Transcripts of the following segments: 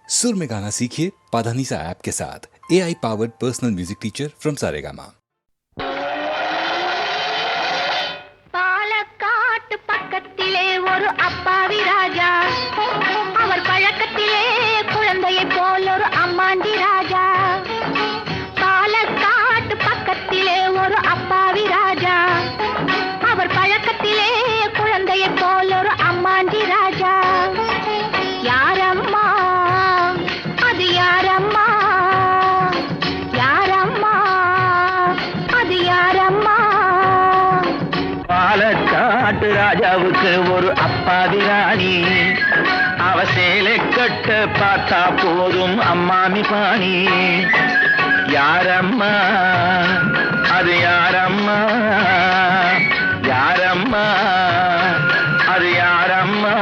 सुर में गाना सीखिए पाधानीसा ऐप के साथ। AI powered personal music teacher from Saregama. பாலக்காட்டு பக்கத்திலே ஒரு அப்பாவி ராஜா, அவர் பழக்கத்திலே குழந்தையை போல் ஒரு அம்மாண்டி ராஜா. பாலக்காட்டு பக்கத்திலே ஒரு அப்பாவி ராஜா, அவர் பழக்கத்திலே குழந்தையை போல் ஒரு அம்மாண்டி ராஜா. யாரம்மா அது யாரம்மா, யாரம்மா அது யாரம்மா. பாலக்காட்டு ராஜாவுக்கு ஒரு அப்பாவி ராணி, அவ சேலை கட்ட பார்த்தா போதும் அம்மாமி பாணி. யாரம்மா அது யாரம்மா, யாரம்மா அது யாரம்மா.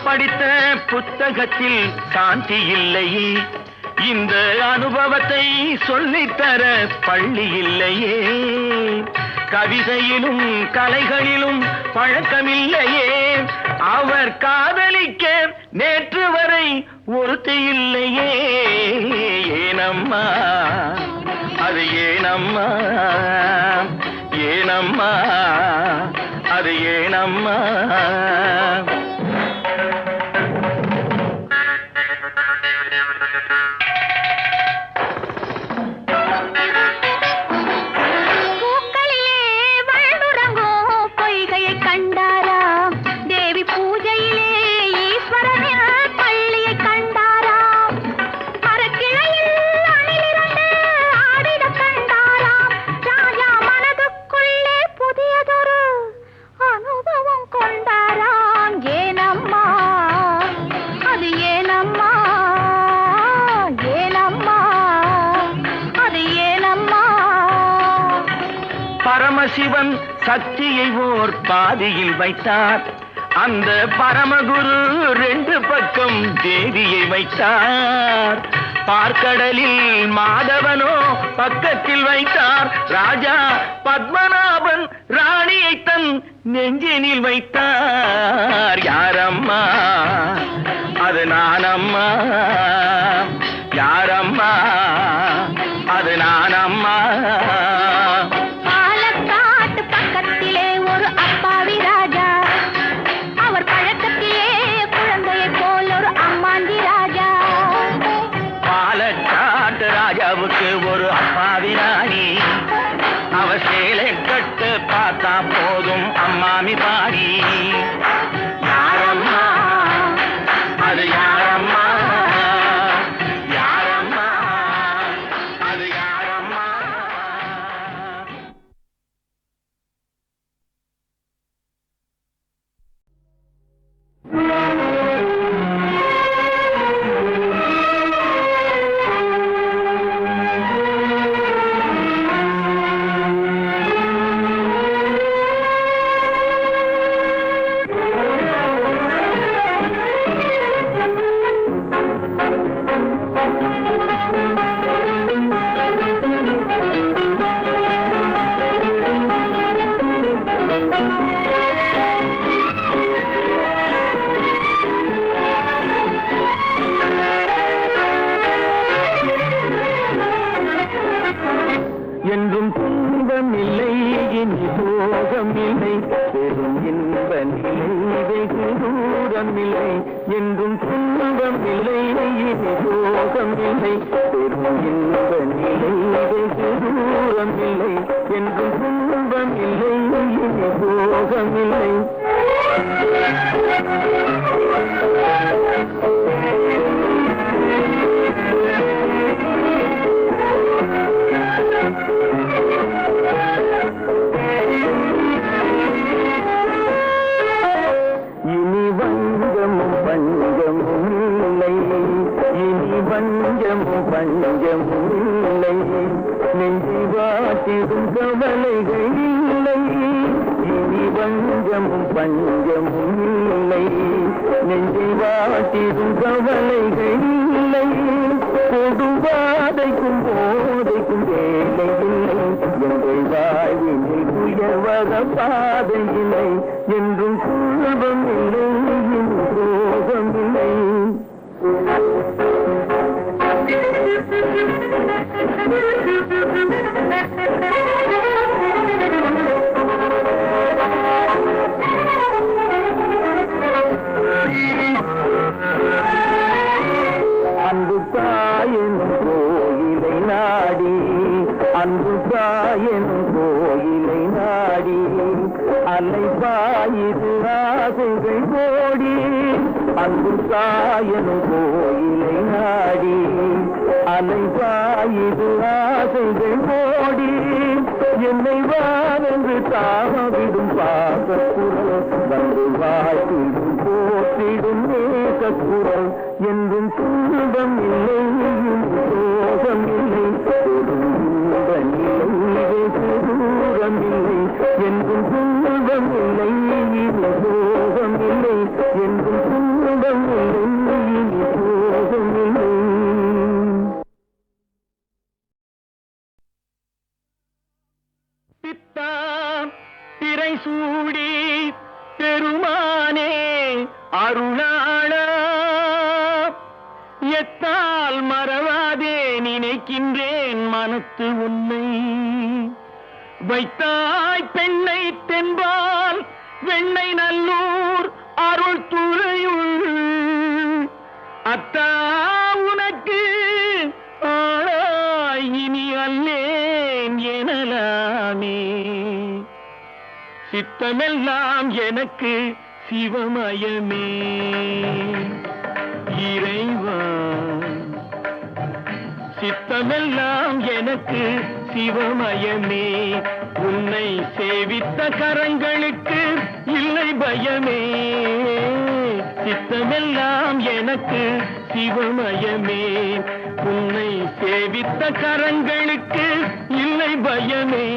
படித்த புத்தகத்தில் சாந்தி இல்லையே, இந்த அனுபவத்தை சொல்லித்தர பள்ளி இல்லையே. கவிதையிலும் கலைகளிலும் பழக்கமில்லையே, அவர் காதலிக்க நேற்று வரை ஒருத்தி இல்லையே. ஏனம்மா அது ஏனம்மா, ஏனம்மா அது ஏனம்மா. பரமசிவன் சக்தியை ஓர் பாதியில் வைத்தார், அந்த பரமகுரு ரெண்டு பக்கம் தேவியை வைத்தார். பார்க்கடலில் மாதவனோ பக்கத்தில் வைத்தார், ராஜா பத்மநாபன் ராணியை தன் நெஞ்சினில் வைத்தார். யாரம்மா அது நானம்மா, யாரம்மா அது நானம்மா. ராஜாவுக்கு ஒரு அப்பாவி ராணி, அவ சேலை கட்டு பார்த்தா போதும் அம்மாமி பாடி. யாரம்மா அது யாரம்மா, யாரம்மா அது யாரம்மா. என்றும் துன்பம் இல்லை இனி சோகம் இல்லை, பெரும் இன்ப நிலை வெகு தூரம் இல்லை. என்றும் துன்பம் இல்லை இனி சோகம் இல்லை, பெரும் இன்ப நிலை வெகு தூரம் இல்லை. என்றும் துன்பம் இல்லை இனி சோகம் இல்லை. இனி வஞ்சமும் பஞ்சமும் இல்லை, இனி வஞ்சமும் பஞ்சமும் இல்லை, நெஞ்சி வாட்டிடும் கவலைகள் இல்லை. இனி வஞ்சமும் பஞ்சமும் இல்லை, நெஞ்சி வாட்டிடும் கவலைகள் இல்லை. கொடுவாதைக்கும் போதைக்கும் வேலை இல்லை, எங்கள் வாழ்வினில் உயர்வத பாதை இல்லை. என்றும் துன்பம் இல்லை, ரோகம் இல்லை. அன்பு தாயின் கோயிலை நாடி, அன்பு தாயின் கோயிலை நாடி, அலை பாயுது ஆசைகள் கோடி. அன்பு தாயின் கோயிலை நாடி, அலை பாயுது ஆசைகள் கோடி. என்னை வாவென்று தாமவிடும் பாசக்குரல், வந்து வாழ்த்திடும் போற்றிடும் நேசக்குரல். என்றும் துன்பம் இல்லை, சோகம் இல்லை, தூரம் இல்லை. என்றும் துன்பம் இல்லை, சோகம் இல்லை. என்றும் துன்பம் இல்லை, சோகம் இல்லை. பித்தாம் திரை சூடி பெருமானே அருளாளா, எத்தால் மறவாதே நினைக்கின்றேன் மனத்து உன்னை. வைத்தாய் பெண்ணை தென்பால் வெண்ணை நல்லூர் அருள் துறையுள், அத்தா உனக்கு ஆளாய் இனி அல்லேன் எனலாமே. சித்தமெல்லாம் எனக்கு சிவமயமே இறைவா, சித்தமெல்லாம் எனக்கு சிவமயமே. உன்னை சேவித்த கரங்களுக்கு இல்லை பயமே. சித்தமெல்லாம் எனக்கு சிவமயமே. உன்னை சேவித்த கரங்களுக்கு இல்லை பயமே.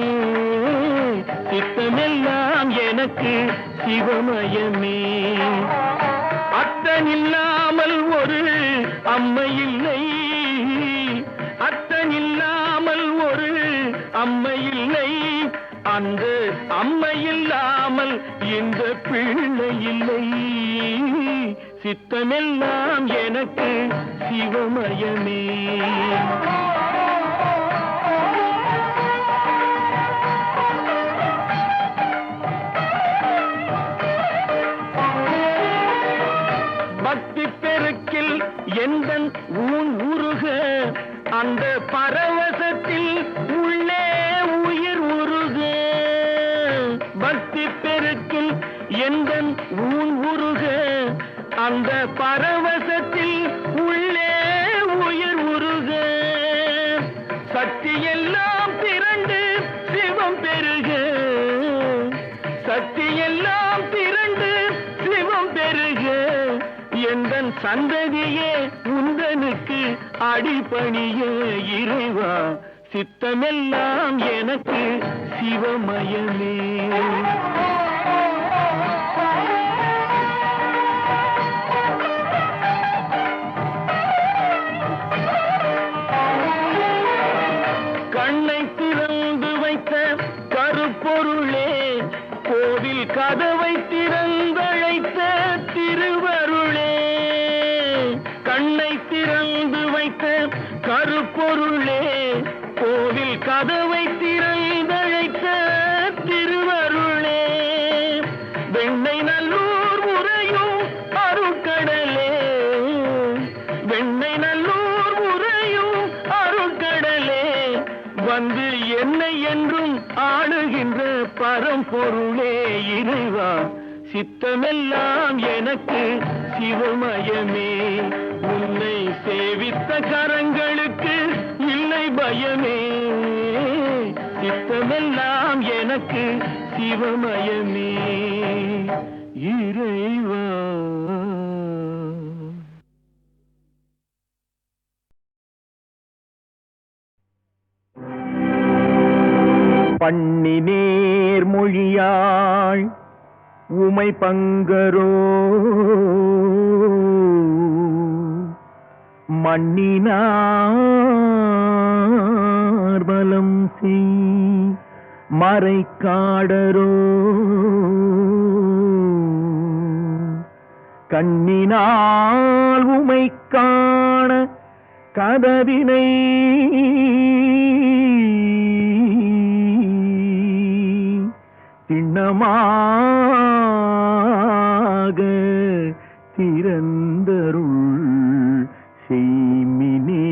சித்தமெல்லாம் எனக்கு சிவமயமே. அத்தனில்லாமல் ஒரு அம்மை இல்லை, அத்தனில்லாமல் ஒரு அம்மை இல்லை. அந்த அம்மை இல்லாமல் இந்த பிள்ளை இல்லை. சித்தமெல்லாம் எனக்கு சிவமயமே. பக்தி பெருக்கில் எந்தன் ஊன் உருக, அந்த பரவசத்தில் உள்ளே உயிர் உருக. பக்தி பெருக்கில் எந்தன் ஊன் உருக, அந்த பரவசத்தில் உள்ளே உயிர் உருக. சக்தி எல்லாம் திரண்டு சிவம் பெருக, சக்தி எல்லாம் திரண்டு சிவம் பெருக. எந்தன் சந்ததியே உந்தனுக்கு அடிபணிய இறைவா. சித்தமெல்லாம் எனக்கு சிவமயமே. கண்ணை திறந்து வைத்த கருப்பொருளே, கோவில் கதவை திறந்தழைத்த திருவருளே. கண்ணை திறந்து வைத்த கருப்பொருளே, கோவில் கதவை திறந்தழைத்த திருவருளே. வெண்ணை நல்லூர் உறையும் அருட்கடலே, வெண்ணை நல்லூர் உறையும் அருட்கடலே. வந்து என்னை என்றும் ஆளுகின்ற பரம்பொருளே இறைவா. சித்தமெல்லாம் எனக்கு சிவமயமே, உன்னை சேவித்த கரங்களுக்கு இல்லை பயமே. சித்தமெல்லாம் எனக்கு சிவமயமே இறைவா. பண்ணி நேர் மொழியாள் உமை பங்கரோ, மண்ணினார் பலம் செய் மறைக்காடரோ, கண்ணினால் உமை காண கதவினை திண்ணமாக திறந்தருள் செய்மினே.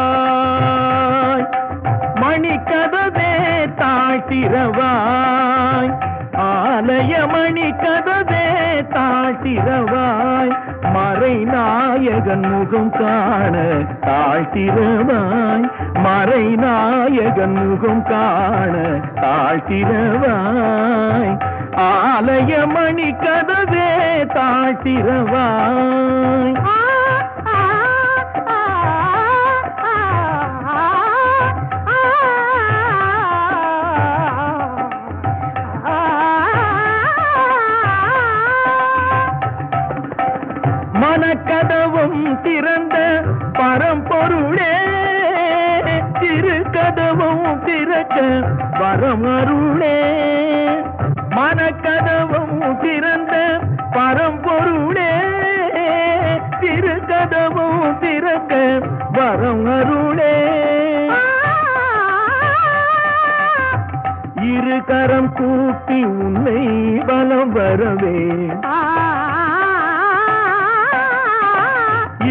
தாழ்த்திரவாய் மணிக்கதவே தாழ்த்திரவாய், ஆலய மணிக்கதவே தாழ்த்திரவாய், மறைநாயகன் முகம் காண தாழ்த்திரவாய், மறைநாயகன் முகம் காண தாழ்த்திரவாய், ஆலய மணிக்கதவே தாழ்த்திரவாய். மனக்கதவும் திறந்த பரம்பொருளே, திருக்கதவும் திறக்க வரம் அருளே, மனக்கதவும் திறந்த பரம்பொருளே, திருக்கதவும் திறக்க வரம் அருளே. இரு கரம் கூப்பி உன்னை பலம் வரவே,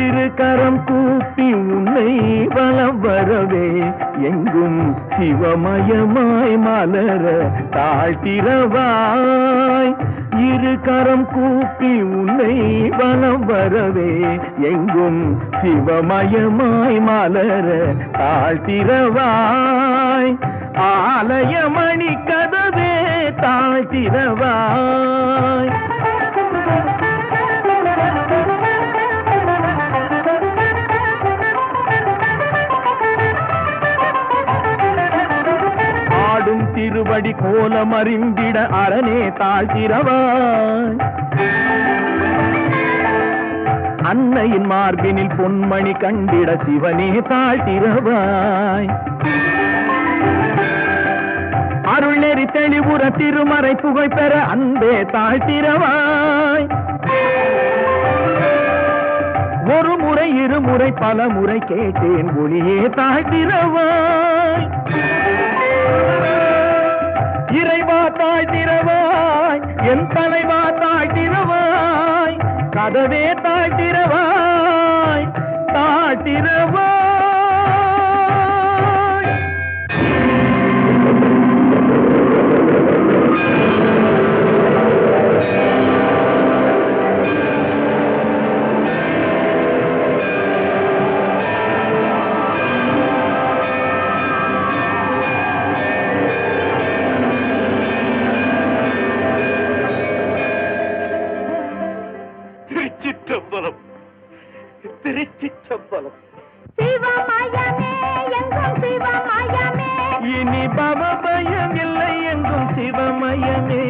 இரு கரம் கூப்பி உன்னை வலம் வரவே, எங்கும் சிவமயமாய் மலர தாழ்த்திரவாய், இரு கரம் கூப்பி உன்னை வலம் வரவே, எங்கும் சிவமயமாய் மலர தாழ்த்திரவாய், ஆலய மணி கதவே தாழ்த்திரவாய். திருவடி கோலம் அறிந்திட அரணே தாழ்த்திரவாய், அன்னையின் மார்பினில் பொன்மணி கண்டிட சிவனே தாழ்த்திரவாய், அருள் நெறி தெளிவுற திருமறை புகழ் பெற அன்பே தாழ்த்திரவாய், ஒரு முறை இருமுறை பல முறை கேட்டேன் ஒளியே தாழ்த்திரவாய், இறைவா தாழ்த்திரவாய், என் தலைவா தாழ்த்திரவாய், கதவே தாழ்த்திரவாய், தாழ்த்திரவாய். திருச்சிற்றம்பலம், திருச்சிற்றம்பலம். சிவமயமே எங்கும் சிவமயமே, இனி பவபயம் இல்லை எங்கும் சிவமயமே,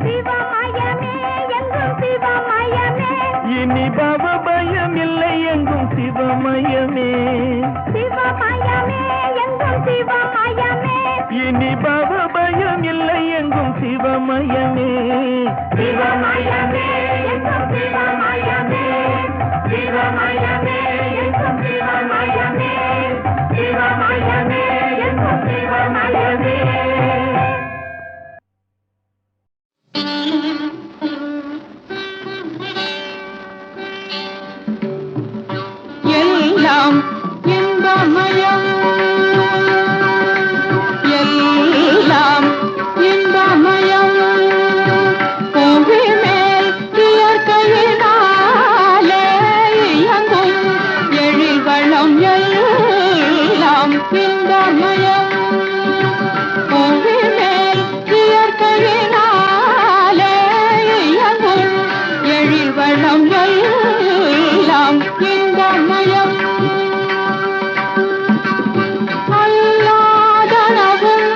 சிவமயமே எங்கும் சிவமயமே, இனி பவபயம் இல்லை எங்கும் சிவமயமே, சிவமயமே எங்கும் சிவமயமே, இனி பவபயம் இல்லை எங்கும் சிவமயமே, சிவமயமே எங்கும் சிவமயமே, சிவமயமே எங்கும் சிவமயமே. எல்லாம் இன்பமயம் எல்லாம் இன்பமயம் புவி மேல் இயற்கையினாலே இயங்கும் எழில் வளம் எல்லாம் இன்பமயம் புவி மேல் இயற்கையினாலே இயங்கும் எழில் வளம் எல்லாம் இன்பமயம் அல்லாதனவும்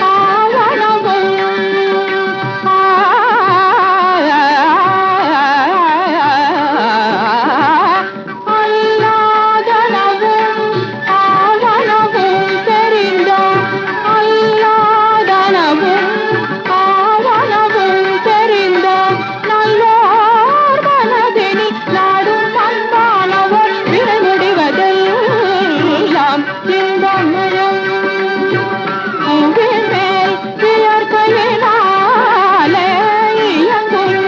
ஆவனவும் அல்லாதனவும் ஆவனவும் தெரிந்தோம் அல்லாதனவும் ஆவனவும் தெரிந்தோம் நல்லோர் மனதினில் நாடும் அன்பானவர் விரை முடிவதெல்லாம் இன்பமயம் புவி மேல் இயற்கையினாலே இயங்கும்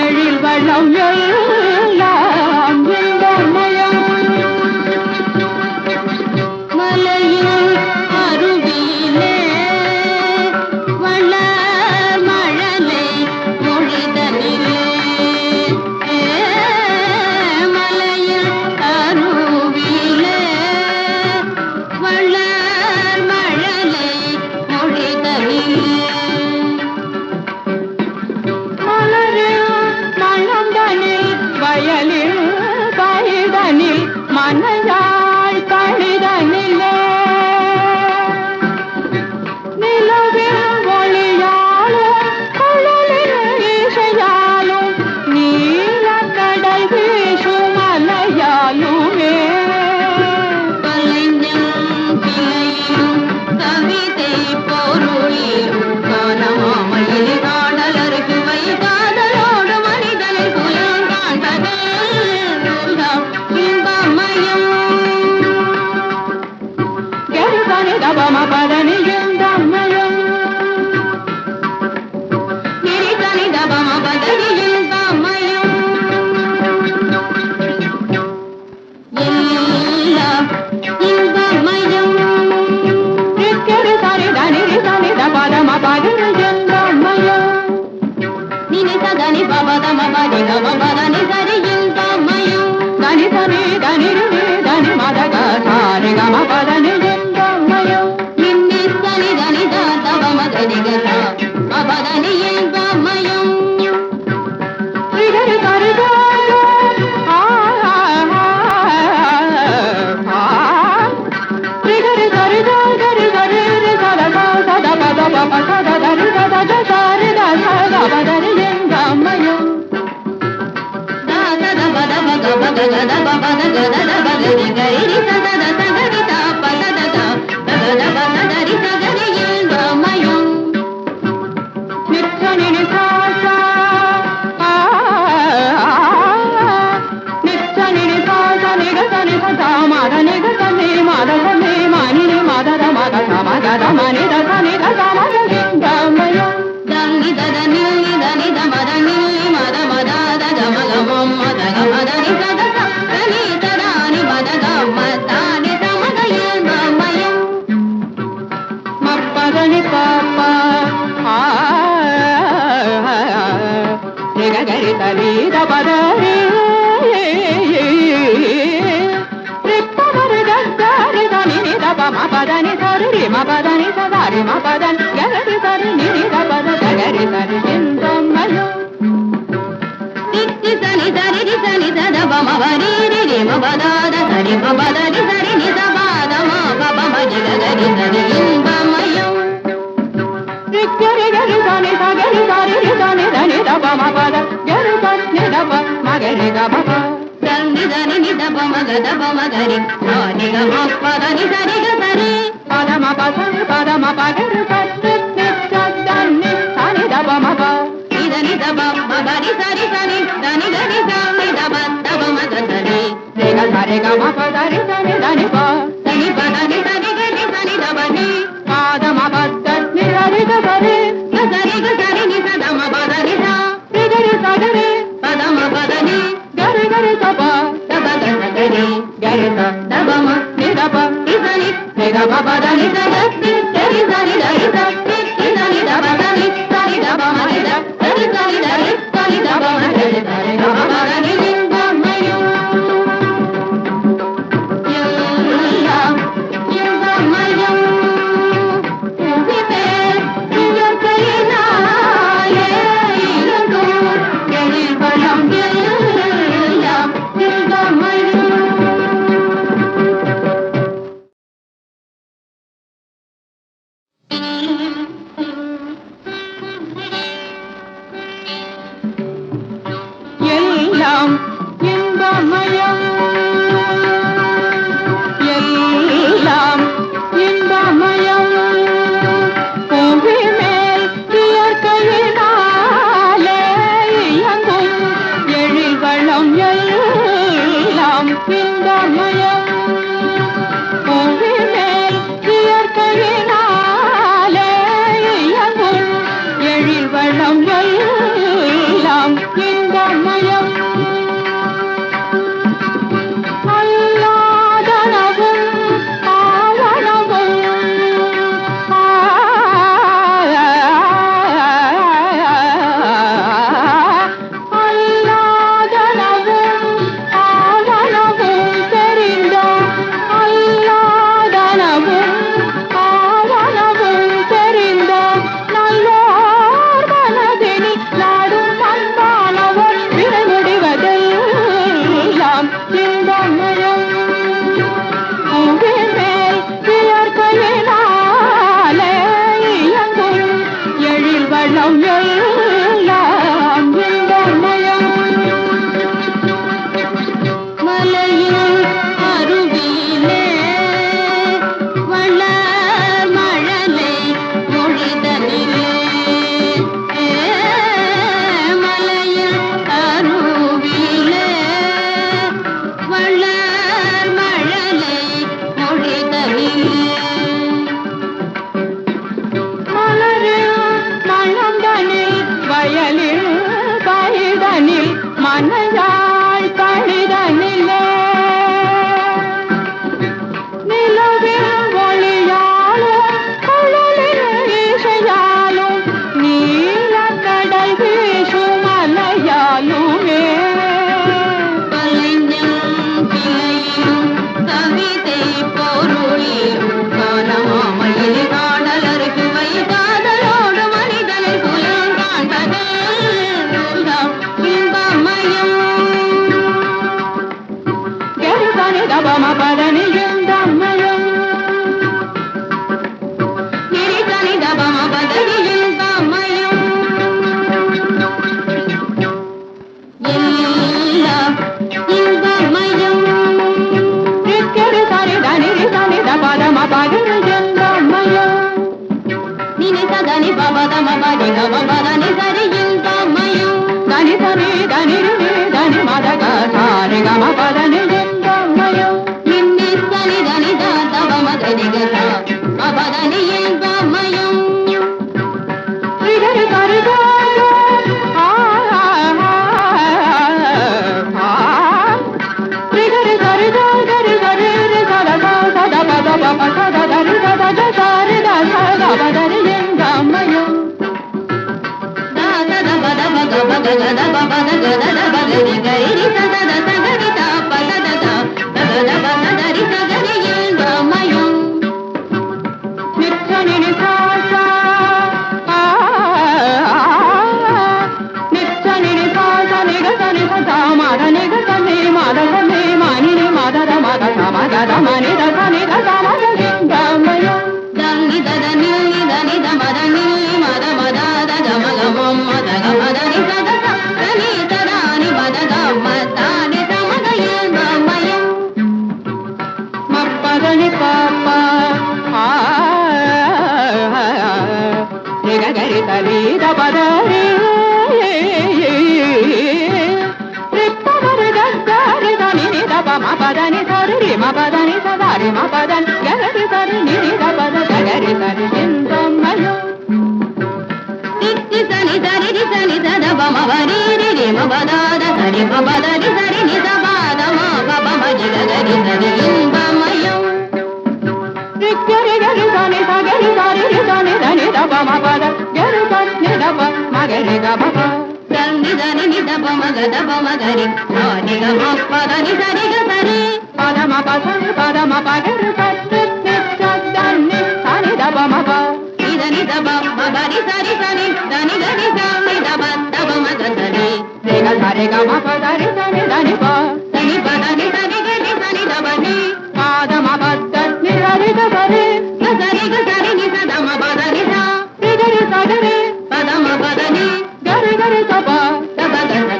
எழில் வளம் எல்லாம் இன்பமயம் மலையில் அருவியிலே வளர் மழலை மொழிதனிலே மலையில் அருவியிலே வளர் மழலை மொழிதனிலே மலரில் மணந்தனில் வயலில் பயிதனில் மனையாள் கணிதனிலே நிலவில் ஒளியாலும் குழலில் இசையாலும் நீலக்கடல் வீசும் அலையாலுமே கலைஞன் கிளையிலும் கவிதை பொருளிலும் காணாமையில் காணலருக்கு வைகாதலோடு மனிதனை புலம் காண்பதெல்லாம் இன்பமயம் கருதனி தபம பதனி இன்பமயம் கிரிதனி தபம பதனி இன்பமயம் எல்லாம் இன்பமயம் ரிக்கரி சரி தனி ரிதனி தபதம பதனி இன்பமயம் நினி சதனி பபதம பதி கம பதனி சரி இன்பமயம் தனி சரி தனி ரினி தனி மதக சாரி கம பதனி இன்பமயம் நின்னி சனி தனி தபம தனி கச பதனி இன்பமயம் ரிகரி சரி ரிகரி சரி கரி சரி ரி சத சத பத பப சத தரி சத சாரி த சத பதனி இன்பமயம் சத பத பக பக கத பத கத பகரி கரி சத சகரி த பத த சத பத தரி சகரி இன்பமயம் நிச்சனி நிசாசா நிச்சனி நிசாசா நிகசனி சதா மத நிகசனி மத சனி மணி மத மத சமத மணி தனி தமத இன்பமயம் தங்கி தத நில்லி தனி தமத நில்லி மத மத தமகமம் மத கமத நிசத தனி ததானி மத கம தானி தமத இன்பமயம் மப்பதனி பாப்பா நிகரி தரி தபதரி ரிப்பமரி தரி தனி தபம பதனி சரி ரிம பதனி சதாரி ம பதனி கரி சரி நிரி தபத கரி சரி இன்பமயம் சனி சரி ரி சனி சத பம வரி ரி ரி ம பதாத சரி ம பதரி சரி நி சபாத ம பப ம ஜிக கரி சரி இன்பமயம் ரிக்கரி கரி சனி சகரி சரி ரி சனி தனி தப ம பத கரி சரி நி தப மகரி தப சனி தனி நி தப மக தப மகரி சனி க ம பத நி சரி க சரி பத ம பத ம பகரி சரி நி சதனி சனி தப ம ப இதனி தப ம பரி சரி சனி தனி கரி சனி தப தப மக சரி रे ग सरे ग म प द रि स नि द नि प सनि प द नि स नि ग नि स नि द ब नि प द म प द नि र रि ग स रि ग स रि नि स द म प द नि स रि ग रि स ग रि प द म प द नि ग रि स प द प ग स ग रि ग रि स dabama nidapa isani nidapa badani sagati sari sari dari sari isani dabadani sari dabama nida sari sari dari sari dabama sari sari dabama badani limbamayo yallam limbamayo uvime iyakayinaye ilango yalilbalam yallam limbamayo எல்லாம் இன்பமயம் எல்லாம் இன்பமயம் புவி மேல் இயற்கையினாலே இயங்கும் எழில் வளம் எல்லாம் இன்பமயம் புவி மேல் இயற்கையினாலே இயங்கும் எழில் வளம் எல்லாம் இன்பமயம் அல்லாதனவும் ஆவனவும் அல்லாதனவும் ஆவனவும் தெரிந்தோம் அல்லாதனவும் ஆவனவும் தெரிந்தோம் நல்லோர் மனதினில் நாடும் அன்பானவர் விரை முடிவதெல்லாம் இன்பமயம் புவி மேல் இயற்கையினாலே இயங்கும் எழில் வளம் எல்லாம் இன்பமயம் மலையில் அருவியிலே வளர் மழலை மொழிதனிலே மலையில் அருவியிலே வளர் மழலை மொழிதனிலே மலரில் மணந்தனில் வயலில் பயிதனில் மனையாள் கழிதனிலே நிலவில் ஒளியாலும் குழலில் இசையாலும் நீலக்கடல் வீசும் அலையாலுமே கலைஞன் கிளையிலும் கவிதை பொருளிலும் காணாமையில் காணலருக்கு வைகாதலோடு மனிதனை புலம் காண்பதெல்லாம் இன்பமயம் கருதனி தபம பதனி இன்பமயம் கிரிதனி தபம பதனி இன்பமயம் எல்லாம் இன்பமயம் நிற்கரு சரி தனி தனி தபதம பதனி இன்பமயம் நினி சதனி பபதம பதி கம பதனி சரி இன்பமயம் தனி சரி தனி தனி மதக சாரி கம பதனி இன்பமயம் நின்னி சனி தனி தப மதனி கச பதனி இன்பமயம் ரிகரி சரி ரிகரி சரி கரி சரி சத சத பத பப சத தரி சத சாரி தச பதனி இன்பமயம் தாசத பத பக பக கத பத கத பகரி கரி சத சகரி த பத த கத பத தரி சகரி இன்பமயம் நிச்சனி நிசாச நிச்சனி நிசாச நிகசனி சதா மத நிகசனி மத சனி மணி மதத மத சமகத மணி தசனி தசமத இன்பமயம் தங்கி தத நில்லி தனி தமத நில்லி மத மத தத மகமம் மத கமத நிசத சனி ததானி மத கமதானி சமத இன்பமயம் மப்பதனி பாப்ப நிகரி தரி தபதரி ரிப்பமரி தரி தனி தப மபதனி சரி மபதனி சதாரி மபதனி கரி சரி நினி தபத கரி சரி இன்பமயம் நித்தி சனி தரி சனி தத பம வரி ரி மபதாத சரி மபதரி சரி நிசபாத மபம மஜி கரி சரி இன்பமயம் ரிச்சரி கரி சனி சகரி சரி ரிசனி தனி தப மபத கரி சனி தப மகரி தப சனி தனி நிதப மகதப மகரி சனி கம பதனி சரி கரி பதம பசனி பதம பகரி சரி சதனி சனி தப மப இதனி தப மபரி சரி சனி தனி கரி சனி தப தப மகரி ரேக சரி கம பதரி சனி தனி ப சனி பதனி சரி கரி சனி தபனி பதம பதனி சரி கரி சரி கரி நி சதம பதனி சா ரிகரி சகரி பதம பதனி கரி கரி தப தப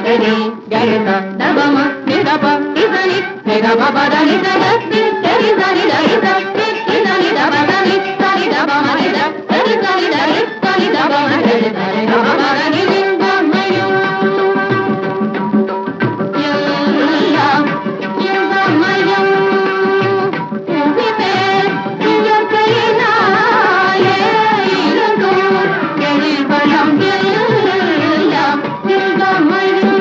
கரி கரி தபம நிதப இதனி ரேக பதனி சரி கரி சரி கரி சரி இதனி தப சனி சனி தப மனித சரி சரி கரி சனி தப மனித சரி தப பதனி இன்பமயம் எல்லாம் இன்பமயம் உதிமேல் இயற்கையினாலே இருந்தும் எழில்வளம் எல்லாம் இன்பமயம்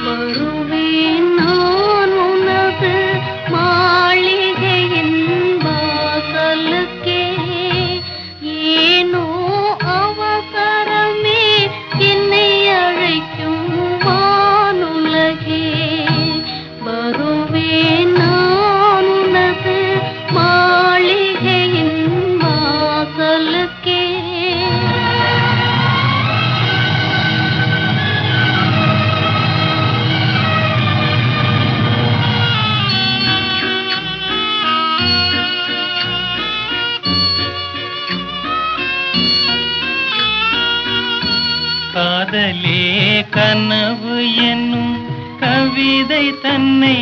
வருவேன் நான் உனது மாளிகையின் வாசலுக்கே ஏனோ அவசரமே என்னை அழைக்கும் வானுலகே வருவேன் நான் உனது மாளிகையின் வாசலுக்கே காதலே கனவு என்னும் கவிதை தன்னை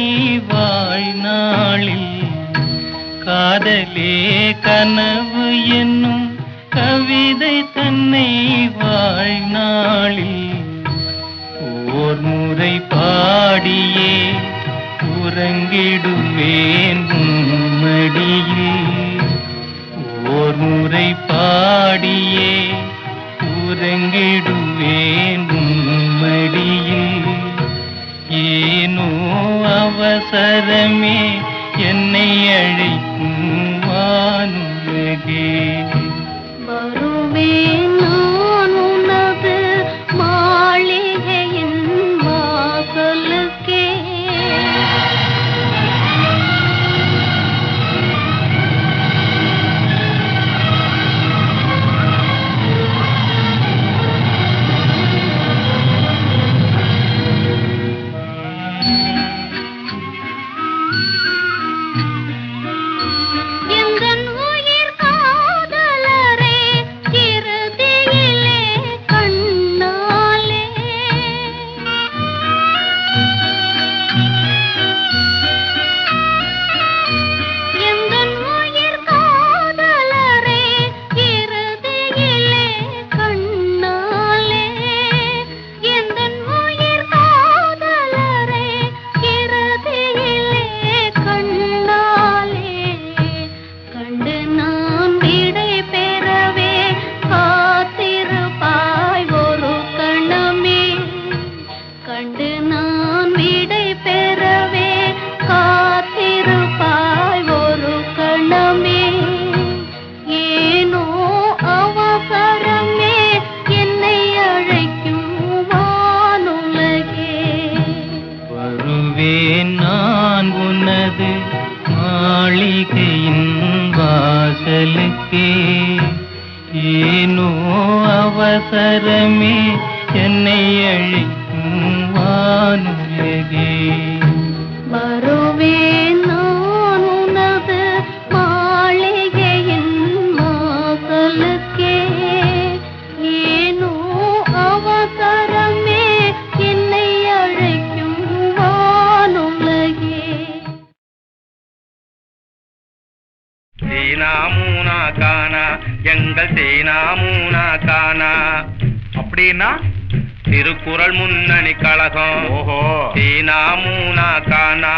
வாழ்நாளில் காதலே கனவு என்னும் கவிதை தன்னை வாழ்நாளில் ஓர் முறை பாடியே உறங்கிடுவேன் உன்மடியில் ஓர் முறை பாடியே உறங்கிடுவேன் உன்மடியில் ஏனோ அவசரமே என்னை அழைக்கும் வானுலகே வருவேன் நான் உனது மாளிகையின் வாசலுக்கே எந்தன் உயிர் காதலரே இறுதியிலே கண்ணாலே எந்தன் உயிர் காதலரே இறுதியிலே கண்ணாலே எந்தன் உயிர் காதலரே இறுதியிலே கண்ணாலே கண்டு நான் விடை பெறவே காத்திருப்பாய் ஒரு கணமே கண்டு நான் விடை பெறவே காத்திருப்பாய் ஒரு கணமே ஏனோ அவசரமே என்னை அழைக்கும் வானுலகே வருவேன் நான் உனது மாளிகையின் வாசலுக்கே ஏனோ அவசரமே என்னை அழைக்கும் வானுலகே வருவேன் நான் உனது மாளிகையின் வாசலுக்கே ஏனோ அவசரமே என்னை அழைக்கும் வானுலகே சீனா மூனா கானா எங்கள் சீனா மூனா கானா அப்படின்னா திருக்குறள் முன்னணி கழகம். ஓஹோ. சீனா மூனா கானா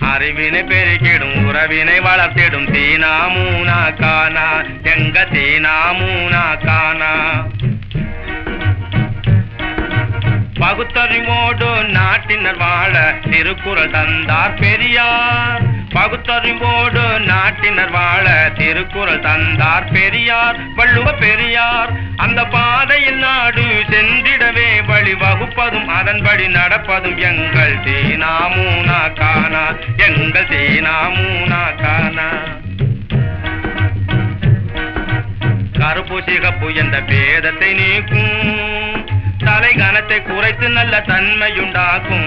அறிவினை பெருக்கிடும் உறவினை வளர்த்திடும் தீனா மூனா கானா எங்க தீனா மூனா கானா. பகுத்தறிவோடு நாட்டினர் வாழ திருக்குறள் தந்தார் பெரியார். பகுத்தறிவோடு நாட்டினர் வாழ திருக்குறள் தந்தார் பெரியார். வள்ளுவ பெரியார் அந்த பாதையில் நாடு சென்றிடவே வழி வகுப்பதும் அதன்படி நடப்பதும் எங்கள் தீனா மூனா கானா எங்கள் தீனா மூனா கானா. கருப்பு சிகப்பு என்ற பேதத்தை நீக்கும் தலை கனத்தை குறைத்து நல்ல தன்மையுண்டாக்கும்.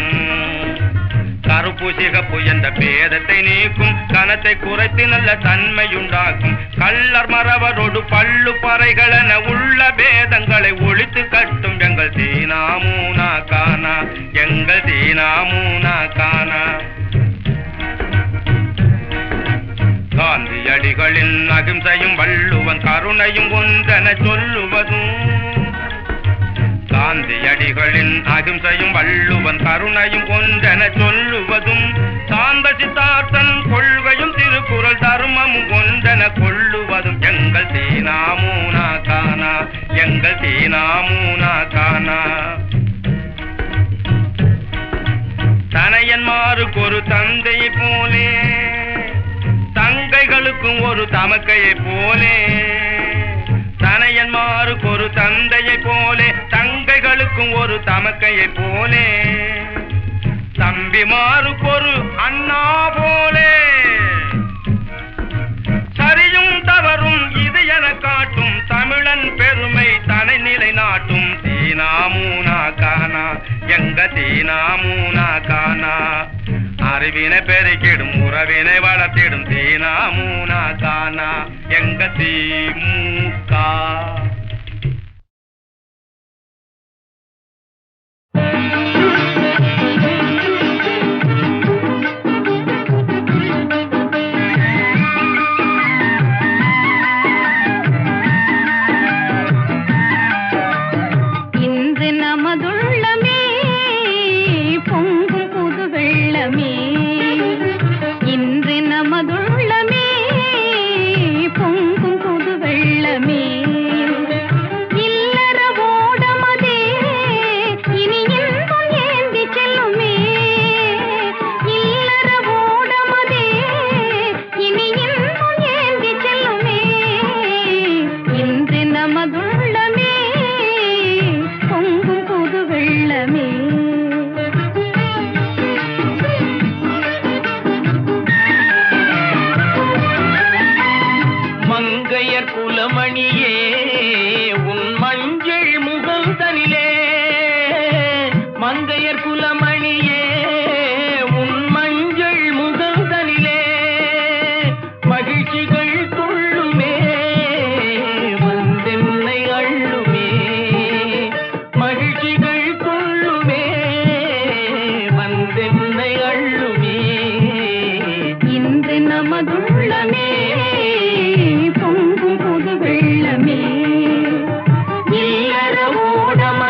கருப்பு சிகப்பு என்ற பேதத்தை நீக்கும் கனத்தை குறைத்து நல்ல தன்மையுண்டாக்கும். கள்ளர் மறவரோடு பள்ளு பறைகளென உள்ள பேதங்களை ஒழித்து கட்டும் எங்கள் தீனா மூனா கானா எங்கள் தீனா மூனா கானா. காந்தியடிகளின் அகிம்சையும் வள்ளுவன் கருணையும் ஒன்றென சொல்லுவதும். காந்தியடிகளின் அகிம்சையும் வள்ளுவன் கருணையும் ஒன்றென சொல்லுவதும். சாந்த சித்தார்த்தன் கொள்கையும் திருக்குறள் தர்மமும் ஒன்றென கொள்ளுவதும் எங்கள் தீனா மூனா கானா எங்கள் தீனா மூனா கானா. தனையன்மாருக்கு ஒரு தந்தையை போலே தங்கைகளுக்கும் ஒரு தமக்கையை போலே. தனையன்மாருக்கு ஒரு தந்தையை போலே தங்கைகளுக்கும் ஒரு தமக்கையை போலே. தம்பிமாருக்கு ஒரு அண்ணா போலே. சரியும் தவறும் இது என காட்டும் தமிழன் பெருமை தனை நிலை நாட்டும் தீனா மூனா கானா எங்க தீனா மூனா கானா. அறிவினை பெருக்கிடும் உறவினை வளர்த்திடும் தீனா மூனா கானா எங்க தீமுகா. இன்று நமதுள்ளமே பொங்கும் புது வெள்ளமே. இன்று நமதுள்ளமே பொங்கும் புது வெள்ளமே. இல்லற ஓடமதே இனி இன்பம் ஏந்தி செல்லுமே. இல்லற ஓடமதே இனி இன்பம் ஏந்தி செல்லுமே. இன்று நமதுள்ளமே பொங்கும் புது வெள்ளமே. மங்கையர் குலமணியே உன் மஞ்சள் முகம் தனிலே. மங்கையர் குலமணியே உன் மஞ்சள் முகம் தனிலே. மகிழ்ச்சிகள் துள்ளுமே வந்தென்னை அள்ளுமே. மகிழ்ச்சிகள் துள்ளுமே வந்தென்னை அள்ளுமே. இன்று நமதுள்ளமே பொங்கும் புது வெள்ளமே. இல்லற ஓடம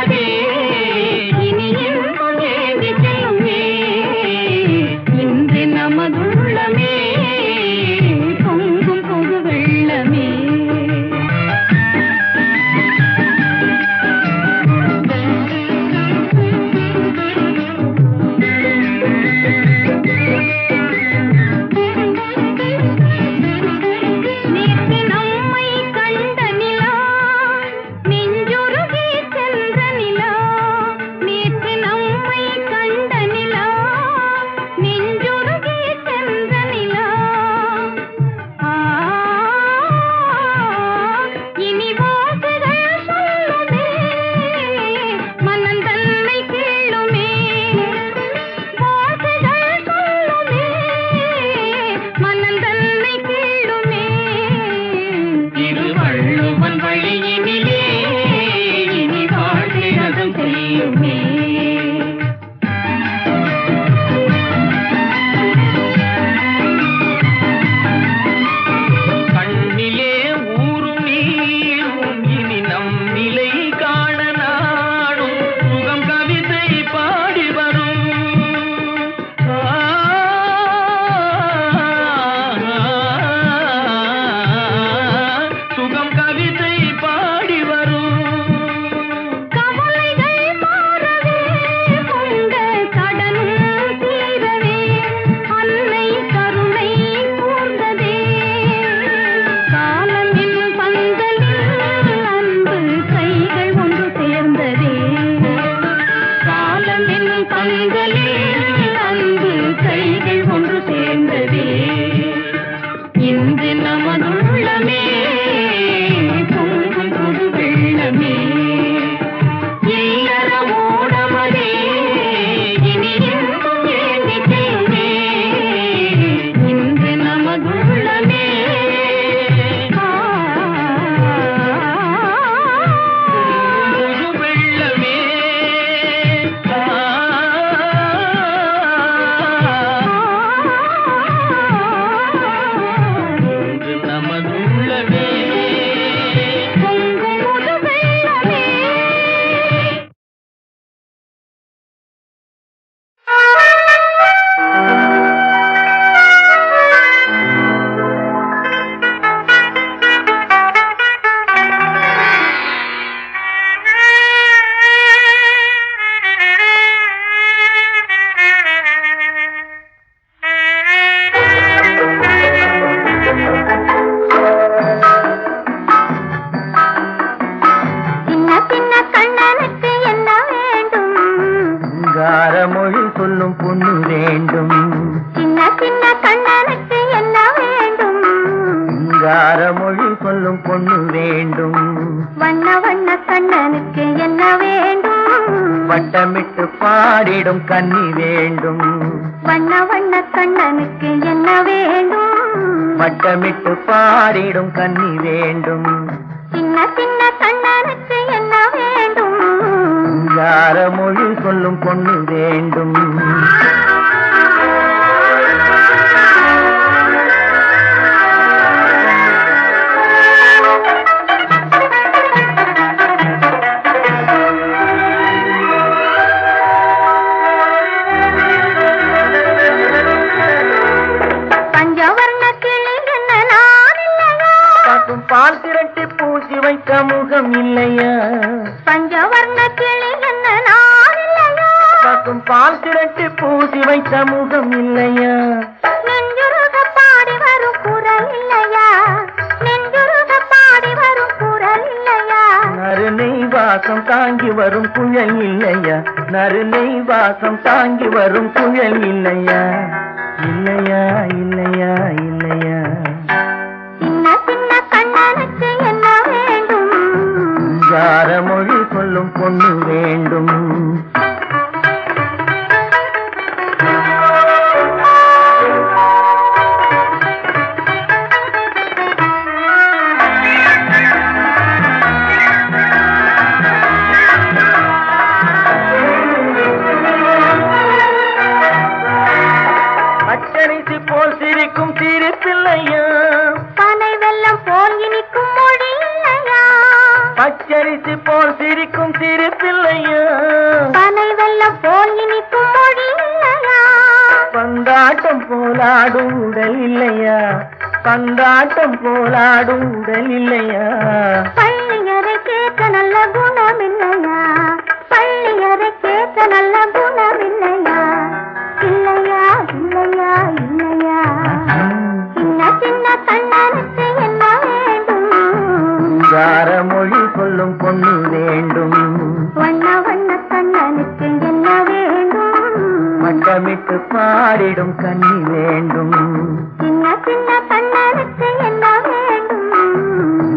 சொல்லும் பொண்ணு வேண்டும். சின்ன சின்ன கண்ணனுக்கு என்ன வேண்டும்? சிங்கார மொழி சொல்லும் பொண்ணு வேண்டும். வண்ண வண்ண கண்ணனுக்கு என்ன வேண்டும்? வட்டமிட்டு பாடிடும் கன்னி வேண்டும். வண்ண வண்ண கண்ணனுக்கு என்ன வேண்டும்? வட்டமிட்டு பாடிடும் கன்னி வேண்டும். சின்ன சின்ன கண்ணனுக்கு என்ன வேண்டும்? சிங்கார மொழி சொல்லும் பொண்ணு வேண்டும். பால் திரட்டி பூசி வைத்த முகம் இல்லையா? பஞ்சவர்ண கிளி என்ன நான் இல்லையா? பார்க்கும் பால் திரட்டி பூசி வைத்த முகம் இல்லையா? நெஞ்சுருக பாடி வரும் குரல் இல்லையா? நெஞ்சுருக பாடி வரும் குரல் இல்லையா? நறுநை வாசம் தாங்கி வரும் குழல் இல்லையா? நறுநை வாசம் தாங்கி வரும் குழல் இல்லையா? இல்லையா இல்லையா இல்லையா? சின்ன சின்ன கண்ணனுக்கு என்ன வேண்டும்? சிங்கார மொழி சொல்லும் பொண்ணு வேண்டும். பச்சரிசி போல் சிரிக்கும் சிரிப்பில்லையா? பனை வெல்லம் போல் இனிக்கும் மொழி இல்லையா? பச்சரிசி போல் சிரிக்கும் சிரிப்பில்லையா? பனை வெல்லம் போல் இனிக்கும் மொழி இல்லையா? பந்தாட்டம் போலாடும் உடல் இல்லையா? பந்தாட்டம் போலாடும் உடல் இல்லையா? பள்ளியறை கேட்க நல்ல குணம் இல்லையா? பள்ளியறை கேட்க நல்ல குணம் இல்லையா? இல்லையா இல்லையா இல்லையா? சின்ன சின்ன கண்ணனுக்கு என்ன வேண்டும்? சிங்கார மொழி சொல்லும் பொண்ணு வேண்டும். வண்ண வண்ண கண்ணனுக்கு என்ன வேண்டும்? வட்டமிட்டு பாடிடும் கன்னி வேண்டும். சின்ன சின்ன கண்ணனுக்கு என்ன வேண்டும்?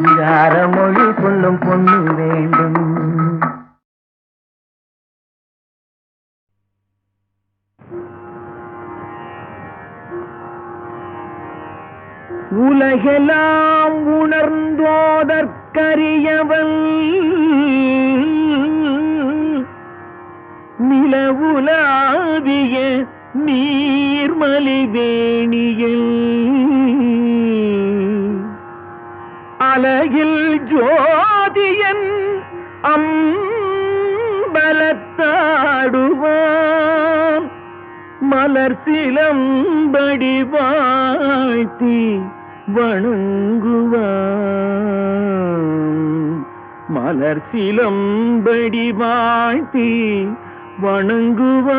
சிங்கார மொழி சொல்லும் பொண்ணு வேண்டும். உலகெல்லாம் உணர்ந்தோதற்கரியவன் நிலவுலாவிய நீர்மலிவேணியில் அலகில் ஜோதியன் அம்பலத்தாடுவான் மலர் சிலம்படி வாழ்த்தி வணங்குவான். மலர் சிலம்படி வாழ்த்தி வணங்குவான்.